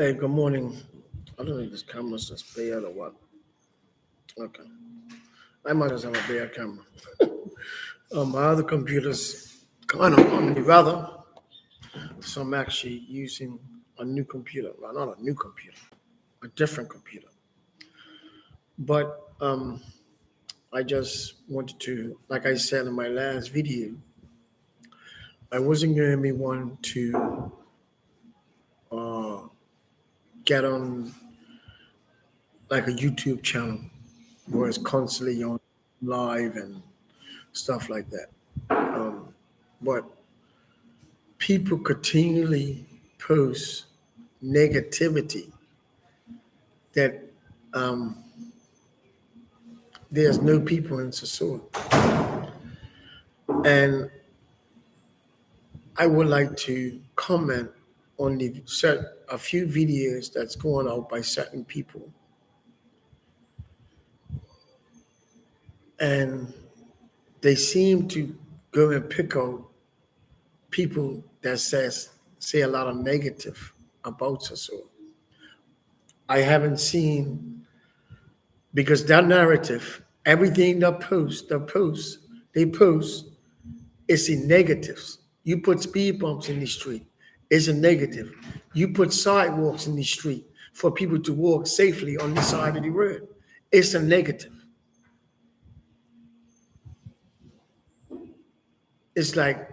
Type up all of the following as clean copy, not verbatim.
Hey, good morning. I don't know if this camera's just bad or what. Okay. I might just have a bad camera. My other computer's kind of on me rather, so I'm actually using a new computer. Well, not a new computer, a different computer. But I just wanted to, like I said in my last video, I wasn't going to be one to uh, get on like a YouTube channel where it's constantly on live and stuff like that. But people continually post negativity that um, there's no people in Sosua. And I would like to comment on a few videos that's going out by certain people. And they seem to go and pick out people that say a lot of negative about Sosua. I haven't seen because that narrative, everything they post is in negatives. You put speed bumps in the street, it's a negative. You put sidewalks in the street for people to walk safely on the side of the road, it's a negative. It's like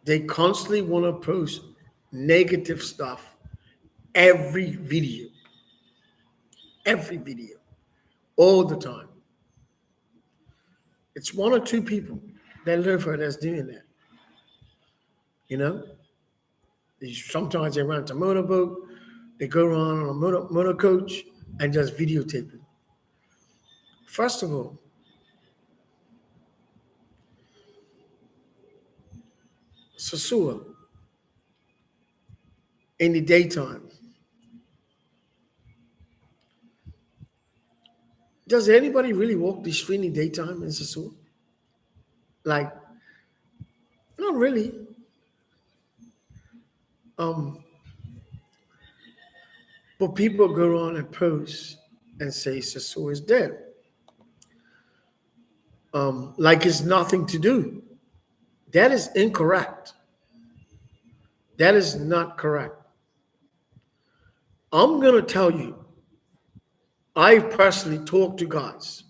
they constantly want to post negative stuff every video, every video, all the time. It's one or two people that live here that's doing that. You know, sometimes they rent a motorboat, they go around on a motor coach and just videotape it. First of all, Sosua in the daytime. Does anybody really walk the street in the daytime in Sosua? Like, not really. Um, but people go on and post and say Sosua is dead. Like it's nothing to do. That is incorrect. That is not correct. I'm gonna tell you, I personally talk to guys,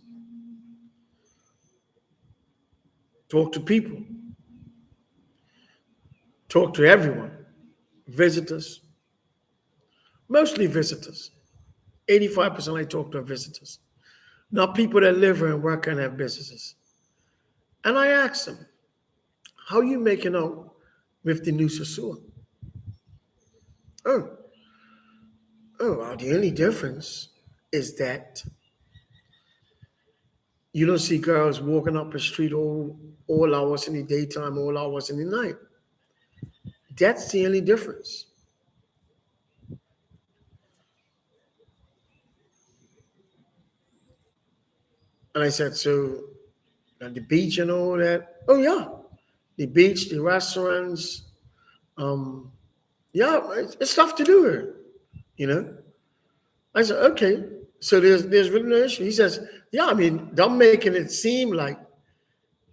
talk to people, talk to everyone, visitors, mostly visitors. 85% I talk to are visitors, not people that live here and work and have businesses. And I ask them, how you making out with the new Sosua? Oh, well, the only difference is that you don't see girls walking up the street all hours in the daytime, all hours in the night. That's the only difference. And I said, so at the beach and all that? Oh yeah, the beach, the restaurants, um, yeah, it's stuff to do here, you know. I said, okay, so there's really no issue. He says, yeah, I mean, them making it seem like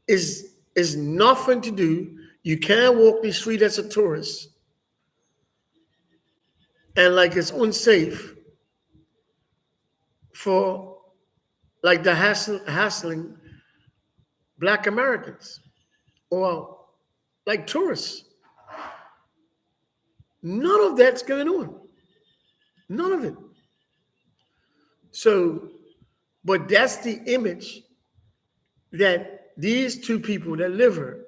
is nothing to do. You can't walk the street as a tourist, and like it's unsafe for like the hassling Black Americans or like tourists. None of that's going on. None of it. So, but that's the image that these two people that live here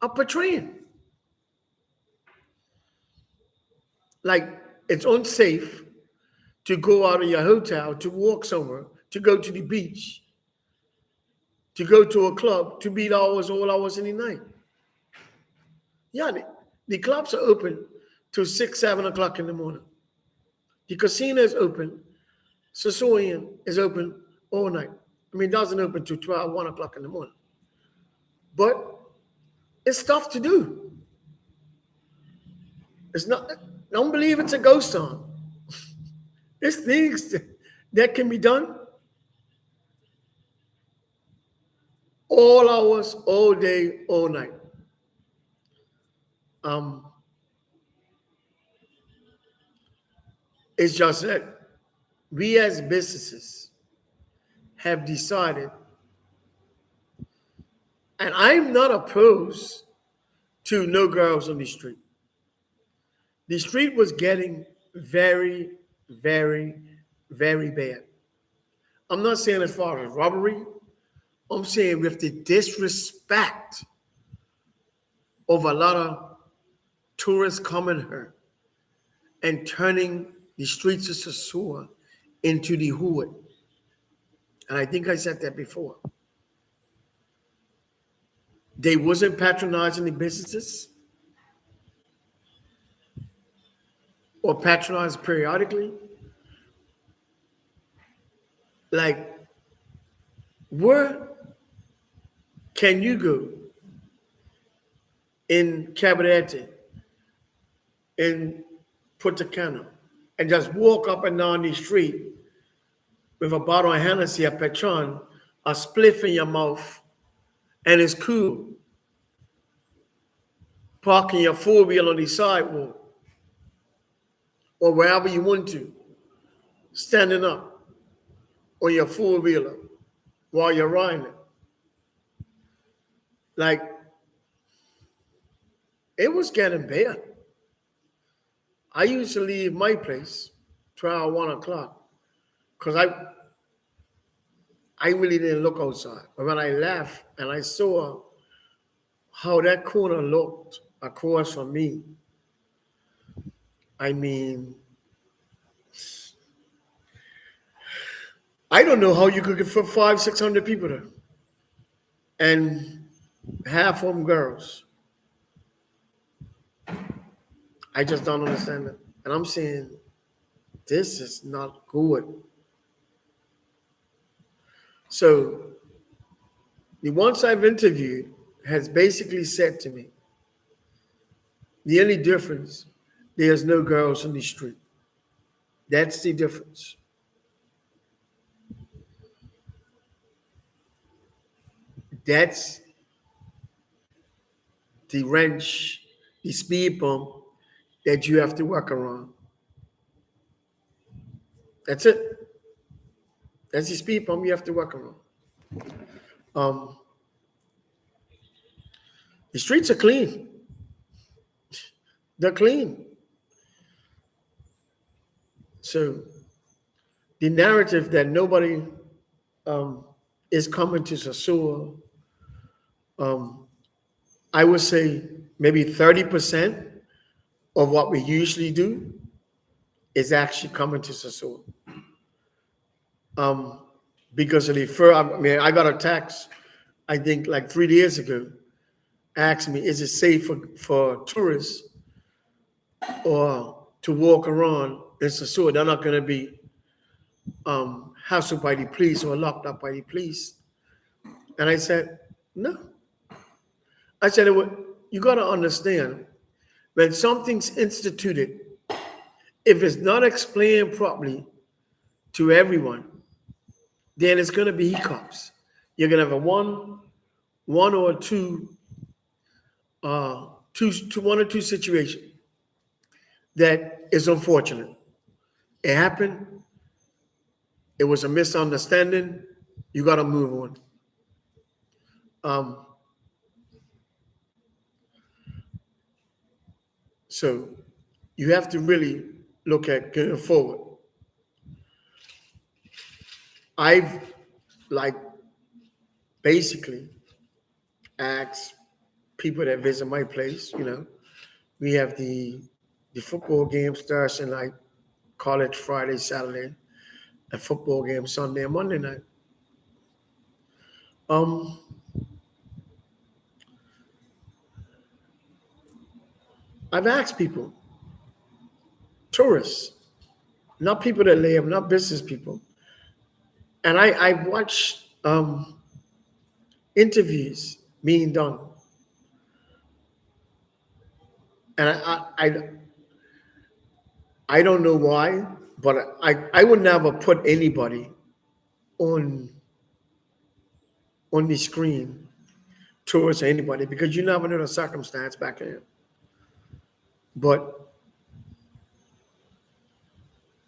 are portraying. Like it's unsafe to go out of your hotel, to walk somewhere, to go to the beach, to go to a club, to beat hours, all hours in the night. Yeah, the clubs are open till 6, 7 o'clock in the morning. The casino is open. Sicilian is open all night. I mean, it doesn't open till 12, 1 o'clock in the morning. But it's stuff to do. It's not Don't believe it's a ghost town. There's things that can be done all hours, all day, all night. Um, it's just that we as businesses have decided, and I'm not opposed to no girls on the street. The street was getting very, very, very bad. I'm not saying as far as robbery, I'm saying with the disrespect of a lot of tourists coming here and turning the streets of Sosua into the hood. And I think I said that before. They wasn't patronizing the businesses or patronized periodically. Like, where can you go in Cabarete, in Punta Cana, and just walk up and down the street with a bottle of Hennessy, a Patron, a spliff in your mouth, and it's cool, parking your four-wheel on the sidewalk or wherever you want to, standing up on your four-wheeler while you're riding it. Like, it was getting bad. I used to leave my place 12, 1 o'clock, because I really didn't look outside. But when I left and I saw how that corner looked across from me, I mean, I don't know how you could get for 500, 600 people there. And half of them girls. I just don't understand it. And I'm saying, this is not good. So the ones I've interviewed has basically said to me, the only difference, there's no girls on the street. That's the difference. That's the wrench, the speed bump that you have to work around. That's it. That's the speed bump you have to work around. Um, the streets are clean. They're clean. So the narrative that nobody is coming to Sosua, I would say maybe 30% of what we usually do is actually coming to Sosua. Because of the I mean, I got a text, I think like 3 days ago, asking me, is it safe for tourists or to walk around in Sosua? They're not going to be hassled by the police or locked up by the police. And I said, no. I said, you got to understand, when something's instituted, if it's not explained properly to everyone, then it's going to be hiccups. You're going to have a one or two, one or two situations that is unfortunate. It happened. It was a misunderstanding. You got to move on. So you have to really look at going forward. I've like basically asked people that visit my place, we have the football game Thursday night, college Friday, Saturday, a football game Sunday and Monday night. I've asked people, tourists, not people that live, not business people, and I've watched interviews being done, and I don't know why, but I would never put anybody on the screen towards anybody because you never know the circumstance back then. But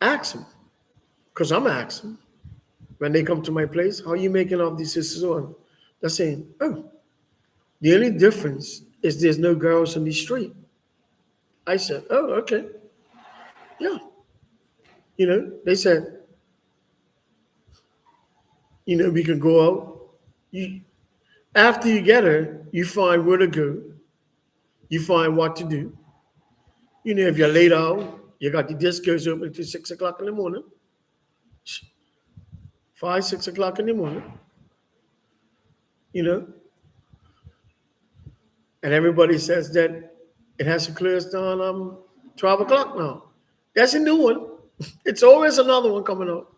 ask them, because I'm asking when they come to my place, how are you making up these sisters on? They're saying, oh, the only difference is there's no girls on the street. I said, oh, okay. Yeah. They said, we can go out. You, after you get her, you find where to go. You find what to do. If you're late out, you got the discos open till 6 o'clock in the morning, 5, 6 o'clock in the morning, you know, and everybody says that it has to close down 12 o'clock now. That's a new one. It's always another one coming up.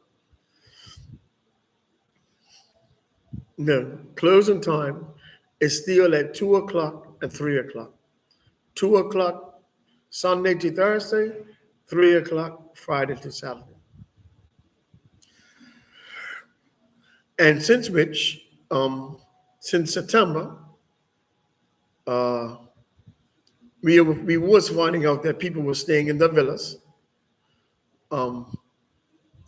No, closing time is still at 2 o'clock and 3 o'clock. 2 o'clock Sunday to Thursday, 3 o'clock Friday to Saturday. And since September, we was finding out that people were staying in the villas, and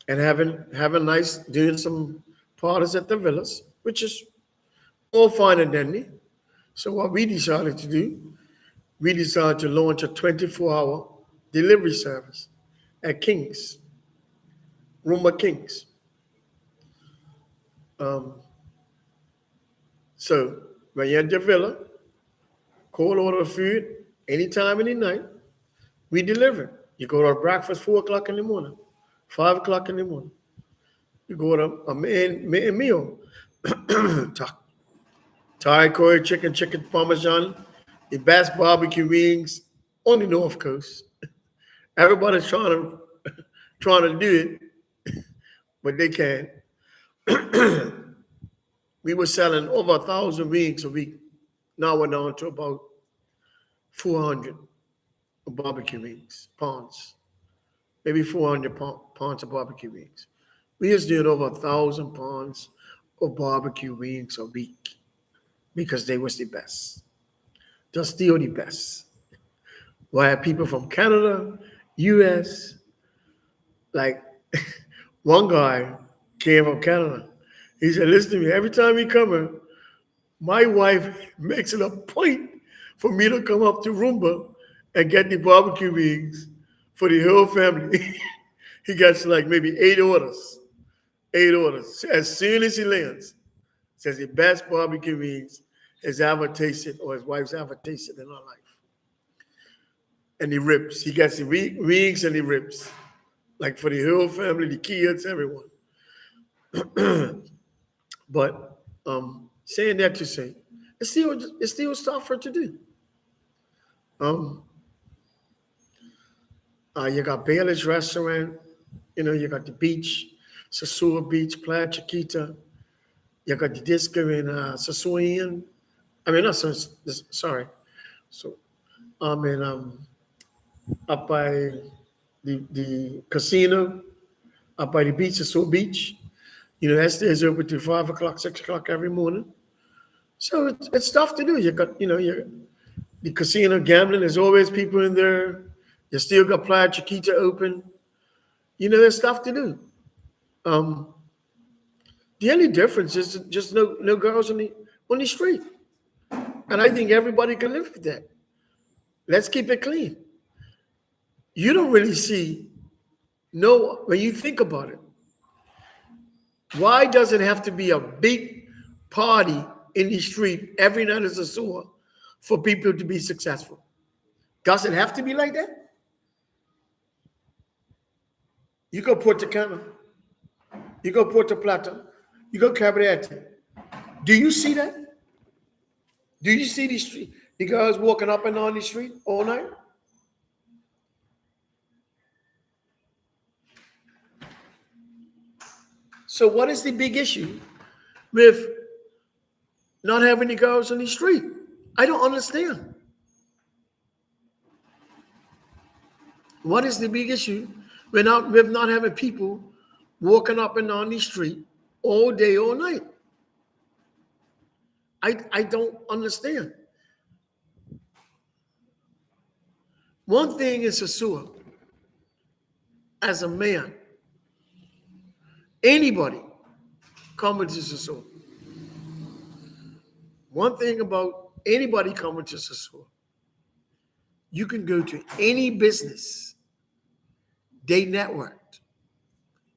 having nice, doing some parties at the villas, which is all fine and dandy. So what we decided to do, we decided to launch a 24-hour delivery service at Kings, Roomba Kings. So when you're at your villa, call order food anytime, any night. We deliver. You go to breakfast 4 o'clock in the morning, 5 o'clock in the morning. You go to a main meal. Thai curry, chicken parmesan, the best barbecue wings on the North Coast. Everybody's trying to do it, but they can't. We were selling over 1,000 wings a week. Now we're down to about 400 barbecue wings, pounds. Maybe 400 pounds of barbecue wings. We was doing over 1,000 pounds of barbecue wings a week because they was the best. They're still the best. Why people from Canada, US, like one guy came from Canada. He said, listen to me, every time we come here, my wife makes it a point for me to come up to Roomba and get the barbecue wings for the whole family. He gets like maybe 8 orders. 8 orders. As soon as he lands, says the best barbecue wings his ever tasted or his wife's ever tasted in her life. And the ribs. He gets the wings and the ribs. Like for the whole family, the kids, everyone. But saying that to say, it's still stuff for to do. You got Bailey's Restaurant, you got the beach, Sosua Beach, Playa Chiquita. You got the disco in Sosua. I mean, not sorry. So, up by the casino, up by the beach, Sosua Beach. That stays open till 5 o'clock, 6 o'clock every morning. So it's stuff to do. You got, the casino gambling. There's always people in there. You still got Playa Chiquita open. There's stuff to do. The only difference is just no girls on the street. And I think everybody can live with that. Let's keep it clean. You don't really see when you think about it. Why does it have to be a big party in the street every night as a sewer for people to be successful? Does it have to be like that? You go Puerto Cana, you go Puerto Plata, you go Cabarete. Do you see that? Do you see the girls walking up and down the street all night? So what is the big issue with not having the girls on the street? I don't understand. What is the big issue? We're not having people walking up and down the street all day, all night. I don't understand. One thing is Sosua, as a man, anybody coming to Sosua. One thing about anybody coming to Sosua, you can go to any business. They networked.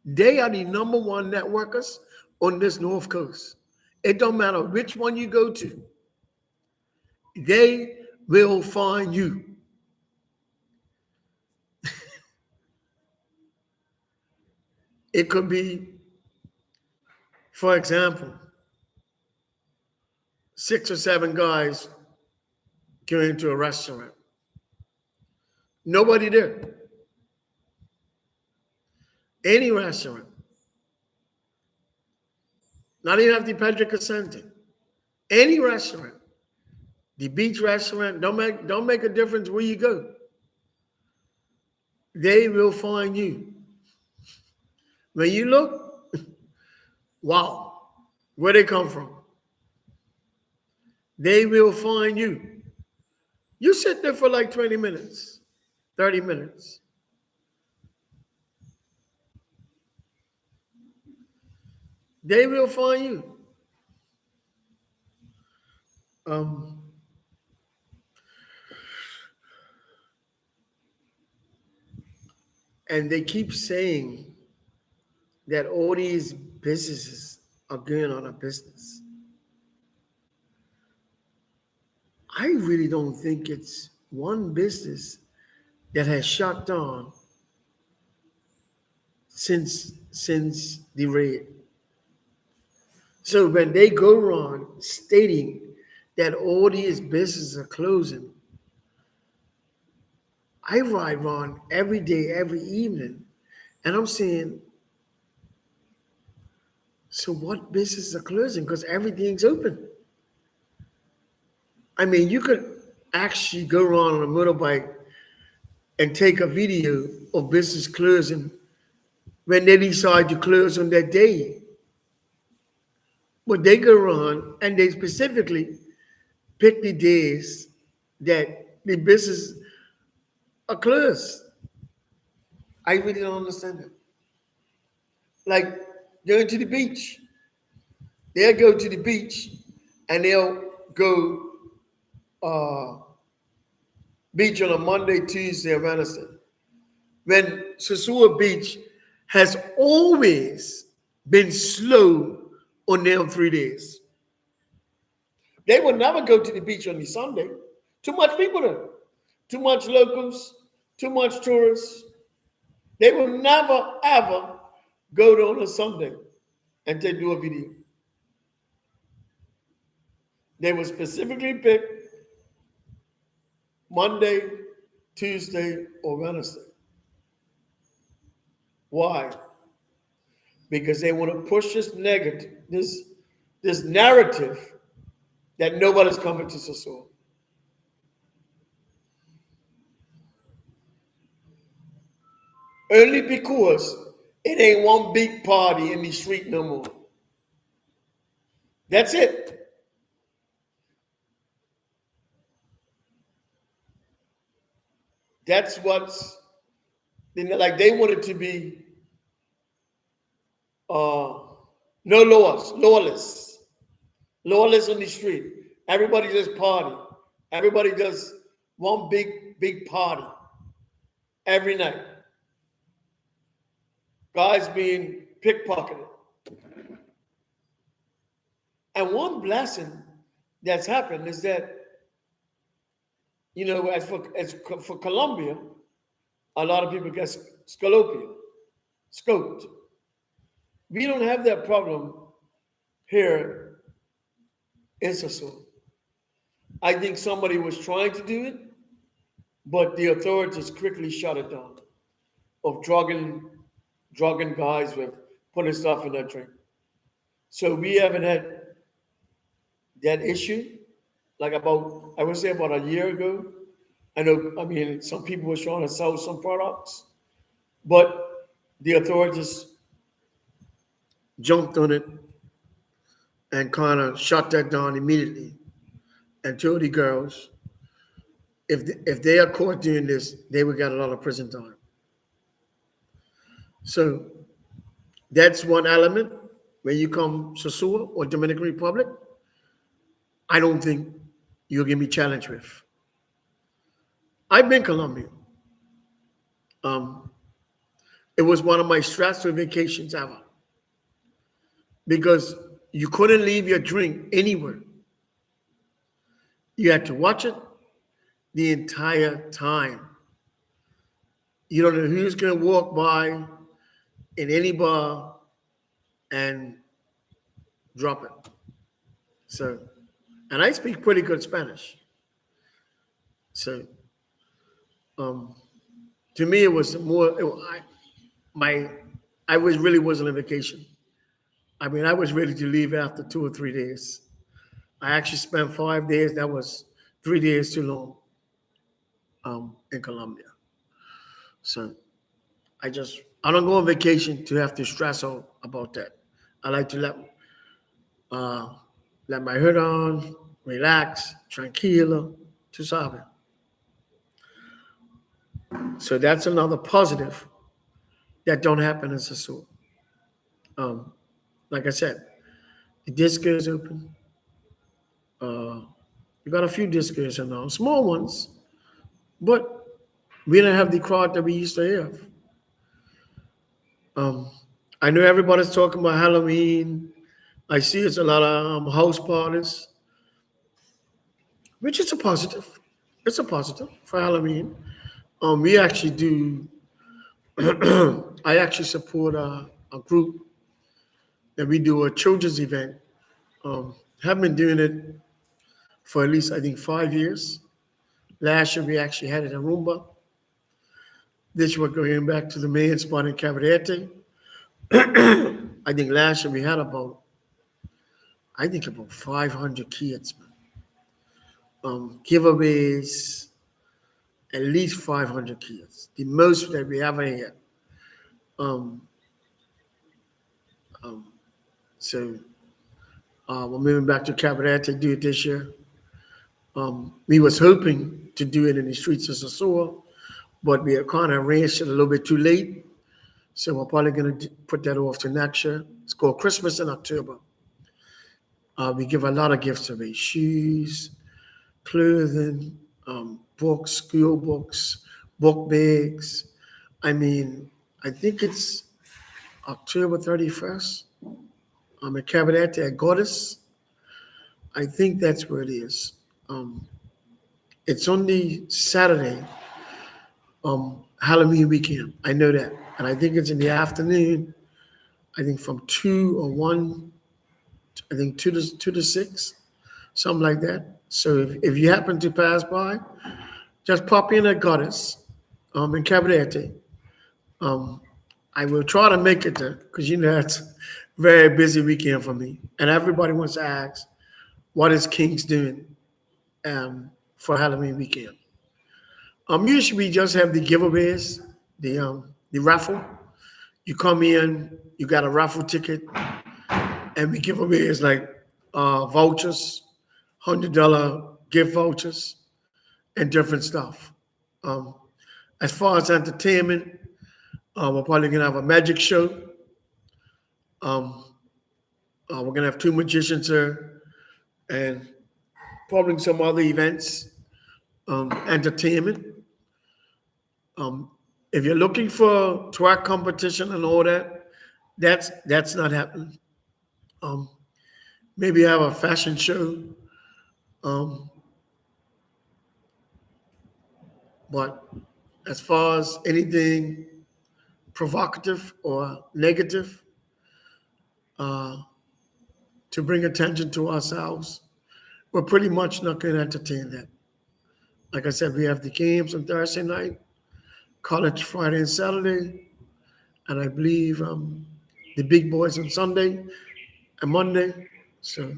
They are the number one networkers on this North Coast. It don't matter which one you go to, they will find you. It could be, for example, 6 or 7 guys go into a restaurant. Nobody there. Any restaurant. Not even have the Pedro Casente. Any restaurant. The beach restaurant, don't make a difference where you go. They will find you. When you look, wow, where they come from. They will find you. You sit there for like 20 minutes, 30 minutes. They will find you. Um, and they keep saying that all these businesses are going out of business. I really don't think it's one business that has shut down since the raid. So when they go around stating that all these businesses are closing, I ride around every day, every evening, and I'm saying, so what businesses are closing? Because everything's open. I mean, you could actually go around on a motorbike and take a video of business closing when they decide to close on that day. But they go around and they specifically pick the days that the business are closed. I really don't understand it. Like going to the beach. They'll go to the beach and they'll go uh, beach on a Monday, Tuesday, or Wednesday. When Sosua Beach has always been slow on them 3 days. They would never go to the beach on the Sunday. Too much people there. Too much locals, too much tourists. They will never, ever go there on a Sunday and they do a video. They will specifically pick Monday, Tuesday, or Wednesday. Why? Because they want to push this negative, this narrative that nobody's coming to Sosua. Only because it ain't one big party in the street no more. That's it. That's what's like they want it to be no lawless on the street. Everybody just party. Everybody does one big party every night. Guys being pickpocketed. And one blessing that's happened is that, as for Colombia, a lot of people get scoped. We don't have that problem here in Sosua. I think somebody was trying to do it, but the authorities quickly shut it down of drugging guys with putting stuff in their drink. So we haven't had that issue. Like I would say about a year ago, I know, I mean, some people were trying to sell some products, but the authorities jumped on it and kind of shut that down immediately and told the girls if they are caught doing this, they will get a lot of prison time. So that's one element. When you come to Sosua or Dominican Republic, I don't think you're gonna be challenged with. I've been Colombia. Um, it was one of my stressful vacations ever because you couldn't leave your drink anywhere. You had to watch it the entire time. You don't know who's gonna walk by in any bar and drop it. So, and I speak pretty good Spanish. So, um, to me, it was more. My, I was really wasn't on vacation. I mean, I was ready to leave after 2 or 3 days. I actually spent 5 days. That was 3 days too long in Colombia. So I don't go on vacation to have to stress out about that. I like to uh, let my hood on, relax, tranquilo, to sabe. So that's another positive that don't happen in Sasua. Um, like I said, the disco is open. Uh, we got a few discos now, small ones, but we don't have the crowd that we used to have. Um, I know everybody's talking about Halloween. I see it's a lot of house parties, which is a positive. It's a positive for Halloween. We actually do. I actually support a group that we do a children's event. Have been doing it for at least I think 5 years. Last year we actually had it in Roomba. This year we're going back to the main spot in Cabarete. I think last year we had about 500 kids, man. Giveaways, at least 500 kids, the most that we ever had. Um, so we're moving back to Cabaret to do it this year. We was hoping to do it in the streets of Sosua, but we kind of arranged it a little bit too late. So we're probably going to put that off to next year. It's called Christmas in October. We give a lot of gifts away: shoes, clothing, books, school books, book bags. I mean, I think it's October 31st. I'm at Cabinet at Goddess. I think that's where it is. Um, it's only Saturday, Halloween weekend. I know that. And I think it's in the afternoon. I think from 2 or 1, I think 2 to 6, something like that. So if you happen to pass by, just pop in at Goddess in Cabarete. Um, I will try to make it there because you know it's a very busy weekend for me. And everybody wants to ask, what is Kings doing for Halloween weekend? Usually we just have the giveaways, the raffle. You come in, you got a raffle ticket, and we give away is like vouchers, $100 gift vouchers, and different stuff. Um, as far as entertainment, we're probably gonna have a magic show. Um, we're gonna have two magicians there, and probably some other events, entertainment. Um, if you're looking for track competition and all that, that's not happening. Um, maybe have a fashion show, um, but as far as anything provocative or negative uh, to bring attention to ourselves, we're pretty much not going to entertain that. Like I said, we have the games on Thursday night, college Friday and Saturday, and I believe the big boys on Sunday and Monday. So,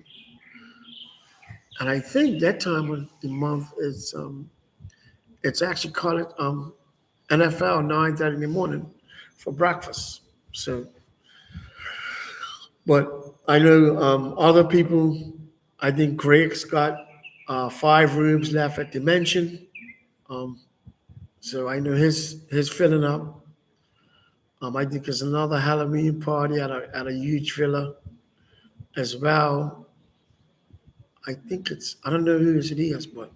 and I think that time of the month It's actually called NFL 9:30 in the morning for breakfast. So, but I know other people. I think Greg's got 5 rooms left at Dimension. Um, so I know his filling up. I think there's another Halloween party at a huge villa as well. I think I don't know who it is, but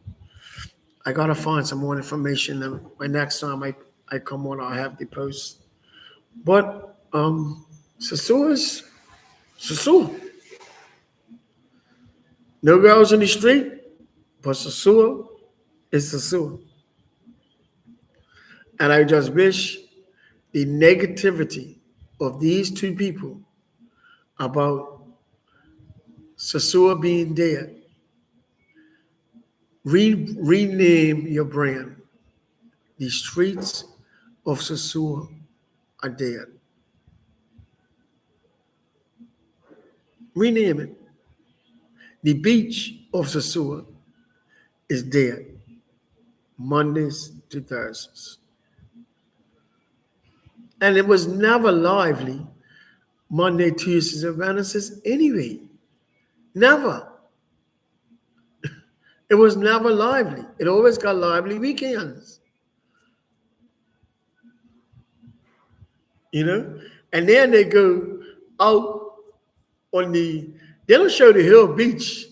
I gotta find some more information. And by next time I come on, I'll have the post. But Sosua's Sosua. No girls in the street, but Sosua is Sosua. And I just wish the negativity of these two people about Sosua being dead. Rename your brand. The streets of Sosua are dead. Rename it. The beach of Sosua is dead. Mondays to Thursdays. And it was never lively Monday, Tuesdays, and Wednesdays anyway. Never. It was never lively. It always got lively weekends. You know? And then they go out on they don't show the Hill Beach.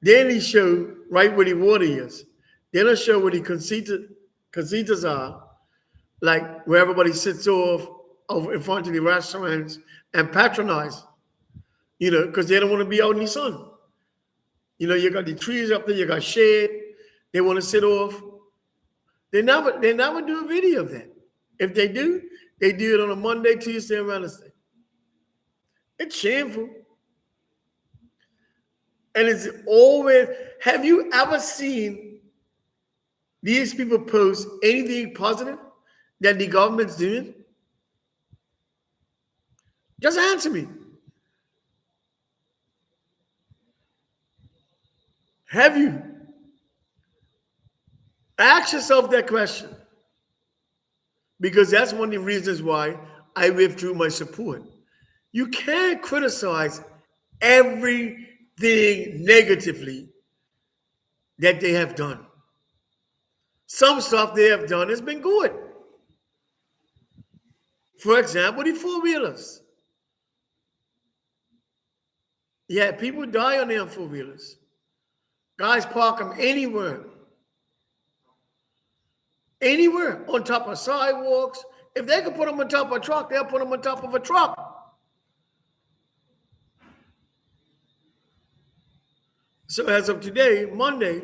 Then they show right where the water is. They don't show where the casitas are, like where everybody sits off over in front of the restaurants and patronize, because they don't want to be out in the sun. You got the trees up there, you got shade. They want to sit off. They never do a video of that. If they do, they do it on a Monday, Tuesday, and Wednesday. It's shameful. And it's always, have you ever seen these people post anything positive that the government's doing? Just answer me. Have you? Ask yourself that question. Because that's one of the reasons why I withdrew my support. You can't criticize everything negatively that they have done. Some stuff they have done has been good. For example, the four-wheelers. Yeah, people die on their four-wheelers. Guys park them anywhere. Anywhere. On top of sidewalks. If they could put them on top of a truck, they'll put them on top of a truck. So as of today, Monday,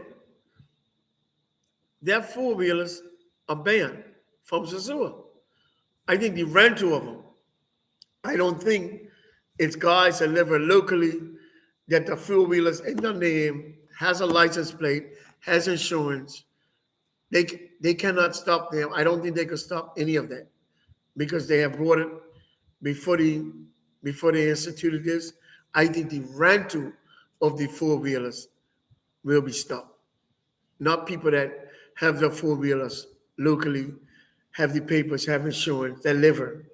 their four-wheelers are banned from Sosua. I think the rental of them, I don't think it's guys that live locally that the four-wheelers in their name, has a license plate, has insurance. They cannot stop them. I don't think they could stop any of that because they have brought it before they instituted this. I think the rental of the four-wheelers will be stopped. Not people that have the four-wheelers locally, have the papers, have insurance, that live here.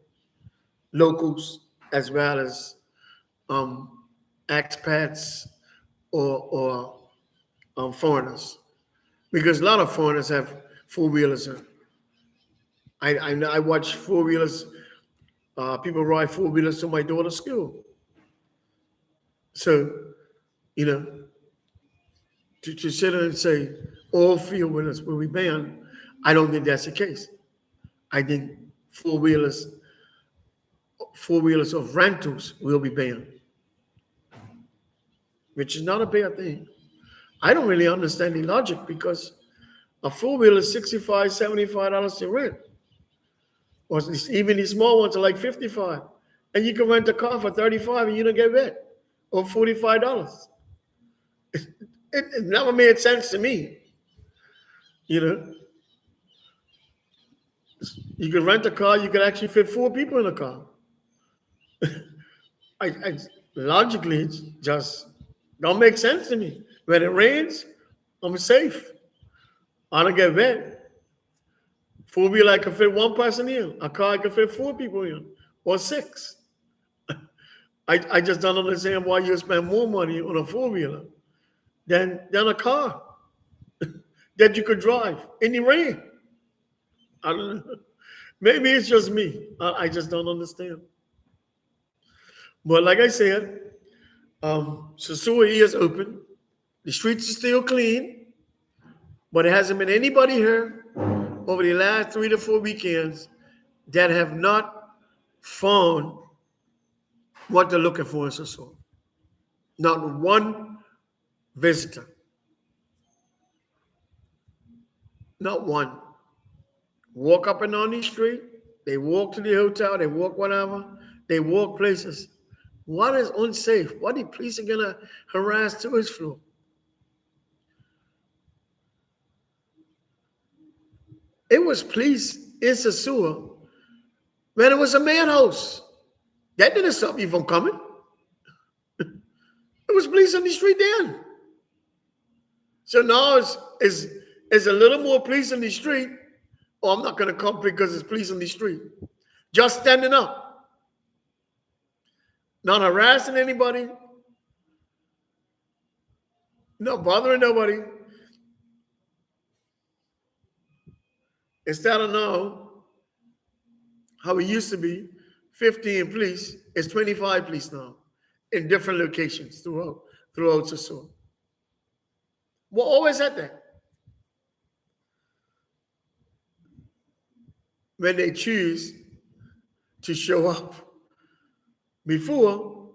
Locals as well as expats or foreigners. Because a lot of foreigners have four-wheelers. I watch four-wheelers, people ride four-wheelers to my daughter's school. So, to sit there and say all four-wheelers will be banned, I don't think that's the case. I think four-wheelers of rentals will be banned, which is not a bad thing. I don't really understand the logic because a four-wheeler is $65, $75 to rent. Or even the small ones are like $55. And you can rent a car for $35 and you don't get rent. Or $45. It never made sense to me. You can rent a car, you can actually fit 4 people in a car. Logically, it just don't make sense to me. When it rains, I'm safe. I don't get wet. 4-wheeler can fit one person in. A car can fit 4 people in, or 6. I just don't understand why you spend more money on a 4-wheeler than a car that you could drive in the rain. I don't know. Maybe it's just me. I just don't understand. But like I said, Sosua is open. The streets are still clean, but there hasn't been anybody here over the last 3 to 4 weekends that have not found what they're looking for in Sosua. Not one visitor. Not one. Walk up and down the street. They walk to the hotel. They walk whatever. They walk places. What is unsafe? What the police are gonna harass tourists for? It was police in Sosua when it was a madhouse. That didn't stop you from coming. It was police on the street then. So now it's a little more police on the street. Oh, I'm not gonna come because it's police on the street. Just standing up. Not harassing anybody. Not bothering nobody. Instead of now, how it used to be, 15 police, it's 25 police now in different locations throughout Sosua. We're always at that. When they choose to show up. Before,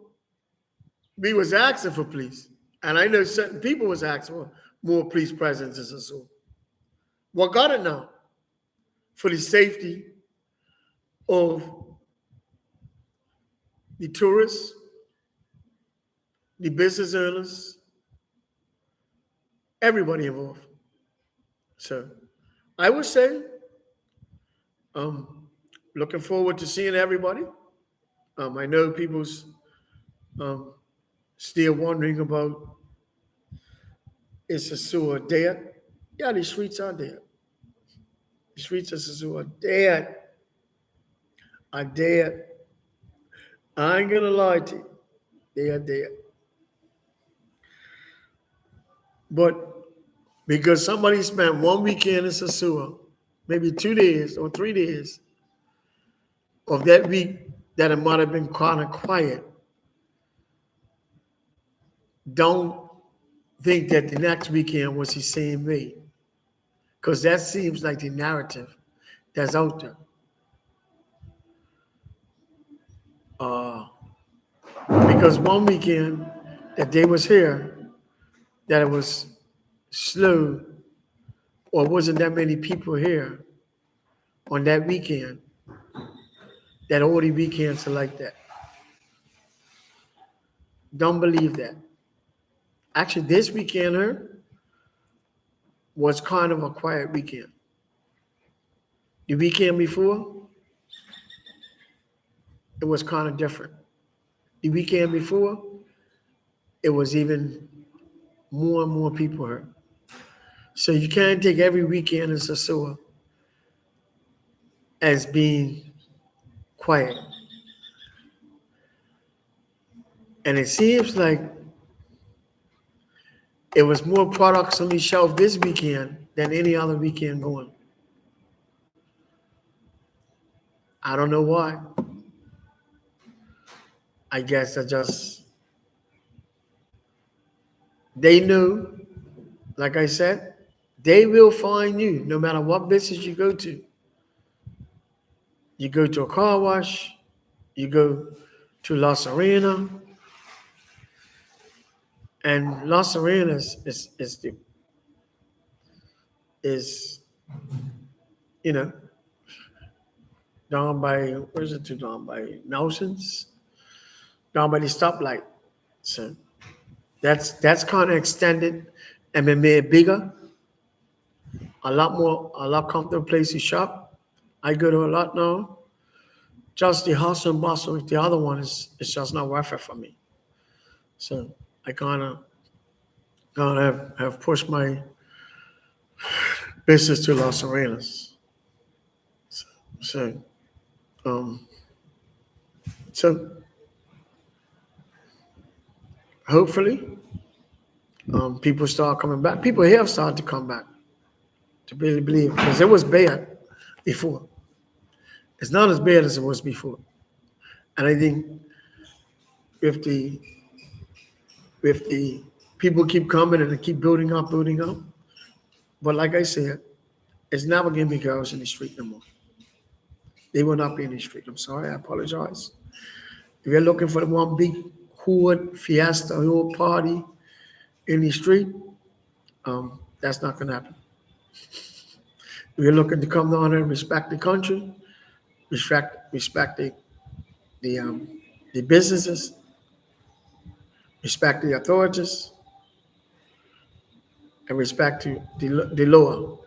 we was asking for police. And I know certain people was asking for more police presence in Sosua. What got it now? For the safety of the tourists, the business owners, everybody involved. So I would say, looking forward to seeing everybody. I know people's still wondering about, is Sosua dead? Yeah, the streets are dead. The streets of Sosua are dead. Are dead. I ain't gonna lie to you. They are dead. But because somebody spent one weekend in Sosua, maybe 2 days or 3 days of that week that it might have been kind of quiet, don't think that the next weekend was the same way. Because that seems like the narrative that's out there. Because one weekend that they was here, that it was slow or wasn't that many people here on that weekend, that all the weekends are like that. Don't believe that. Actually, this weekend here was kind of a quiet weekend. The weekend before, it was kind of different. The weekend before, it was even more and more people here. So you can't take every weekend in Sosua as being quiet. And it seems like it was more products on the shelf this weekend than any other weekend going. I don't know why. I guess they knew, like I said, they will find you no matter what business you go to. You go to a car wash, you go to La Serena, and La Serena is you know, down by, where is it to, down by Nelson's, down by the stoplight. So that's kind of extended and been made bigger, a lot comfortable place to shop. I go to a lot now. Just the hustle and bustle with the other one is just not worth it for me. So I kind of have pushed my business to Las Arenas. So, um, so hopefully, people start coming back. People here have started to come back to really believe because it was bad before. It's not as bad as it was before. And I think if the if the people keep coming and they keep building up, but like I said, it's never gonna be girls in the street no more. They will not be in the street. I'm sorry, I apologize. If you're looking for the one big hood fiesta hood party in the street, that's not gonna happen. If you're looking to come down here and respect the country, respect the the businesses, respect the authorities, and respect the law,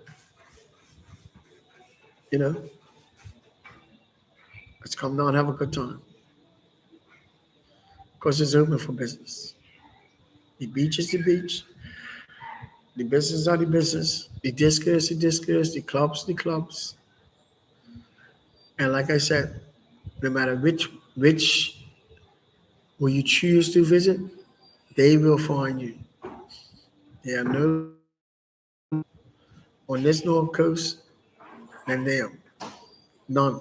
you know, let's come down and have a good time. Because it's open for business. The beach is the beach, the business are the business, the disco is the discos, the clubs. And like I said, no matter which will you choose to visit, they will find you. There are no better on this north coast than them. None.